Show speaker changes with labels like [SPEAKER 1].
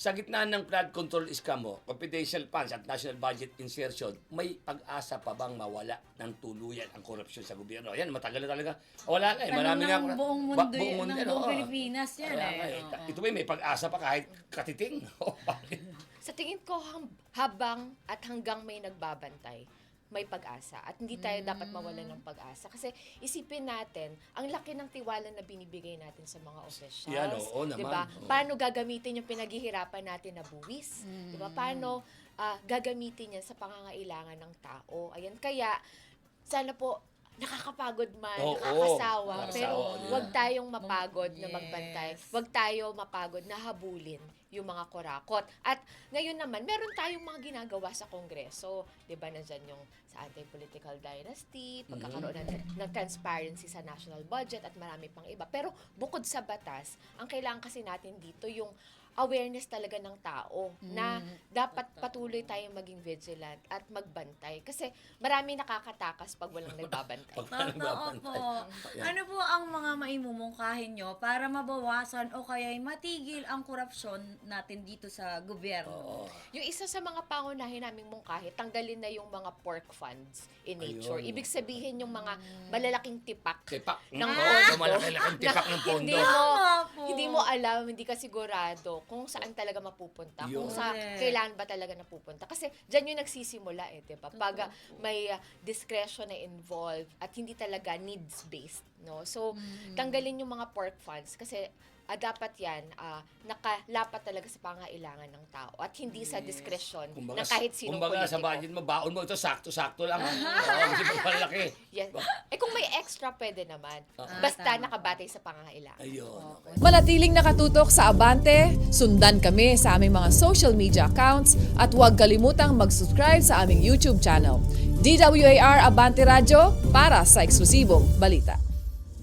[SPEAKER 1] Sa gitna ng flood control scam mo, confidential funds at national budget insertion, may pag-asa pa bang mawala ng tuluyan ang korupsyon sa gobyerno? Yan, matagal na talaga. Wala na eh. Marami nga.
[SPEAKER 2] ng buong mundo,
[SPEAKER 1] buong mundo,
[SPEAKER 2] ng buong Pilipinas yan
[SPEAKER 1] Kaya nga
[SPEAKER 2] eh.
[SPEAKER 1] Ito ba, may pag-asa pa kahit katiting.
[SPEAKER 3] Sa tingin ko, habang at hanggang may nagbabantay, may pag-asa. At hindi tayo dapat mawalan ng pag-asa. Kasi isipin natin, ang laki ng tiwala na binibigay natin sa mga officials.
[SPEAKER 1] Yan, oo naman.
[SPEAKER 3] Diba?
[SPEAKER 1] Oo.
[SPEAKER 3] Paano gagamitin yung pinaghihirapan natin na buwis? Diba? Paano gagamitin yan sa pangangailangan ng tao? Ayan, kaya sana po, nakakapagod man,
[SPEAKER 1] Oo,
[SPEAKER 3] nakakasawa, pero
[SPEAKER 1] nakakasawa,
[SPEAKER 3] wag tayong mapagod na
[SPEAKER 2] Yes.
[SPEAKER 3] magbantay. Wag tayo mapagod na habulin yung mga kurakot. At ngayon naman, meron tayong mga ginagawa sa Kongreso. 'Di ba, nandyan yung sa anti-political dynasty, pagkakaroon ng transparency sa national budget at marami pang iba. Pero bukod sa batas, ang kailangan kasi natin dito yung awareness talaga ng tao na dapat patuloy tayong maging vigilant at magbantay. Kasi marami nakakatakas pag walang nagbabantay.
[SPEAKER 2] Totoo po. Ano po ang mga maimumungkahin nyo para mabawasan o kaya matigil ang korupsyon natin dito sa gobyerno?
[SPEAKER 3] Yung isa sa mga pangunahin naming mungkahi, tanggalin na yung mga pork funds in nature.
[SPEAKER 1] Ayun.
[SPEAKER 3] Ibig sabihin yung mga malalaking tipak.
[SPEAKER 1] Tipak.
[SPEAKER 3] Ng
[SPEAKER 1] Oo,
[SPEAKER 3] pondo.
[SPEAKER 1] malaki-laking tipak ng pondo.
[SPEAKER 2] Tama po.
[SPEAKER 3] Hindi mo alam, hindi ka sigurado kung saan talaga mapupunta.
[SPEAKER 1] Yun.
[SPEAKER 3] Kung sa
[SPEAKER 2] Correct.
[SPEAKER 3] kailan ba talaga napupunta. Kasi dyan yung nagsisimula eh, di ba? Pag may discretion na involved at hindi talaga needs-based, no? So, tanggalin yung mga pork funds kasi dapat yan nakalapat talaga sa pangailangan ng tao at hindi sa discretion ng kahit sinong
[SPEAKER 1] kumbaga sa
[SPEAKER 3] politiko.
[SPEAKER 1] budget mo, baon mo ito, sakto-sakto lang. Oo, kasi pag malaki.
[SPEAKER 3] Yes. Eh kung may extra, pwede naman. Basta nakabatay sa pangangailangan.
[SPEAKER 1] Ayun.
[SPEAKER 4] Manatiling nakatutok sa Abante, sundan kami sa aming mga social media accounts at huwag kalimutang mag-subscribe sa aming YouTube channel. DWAR Abante Radio para sa eksklusibong balita.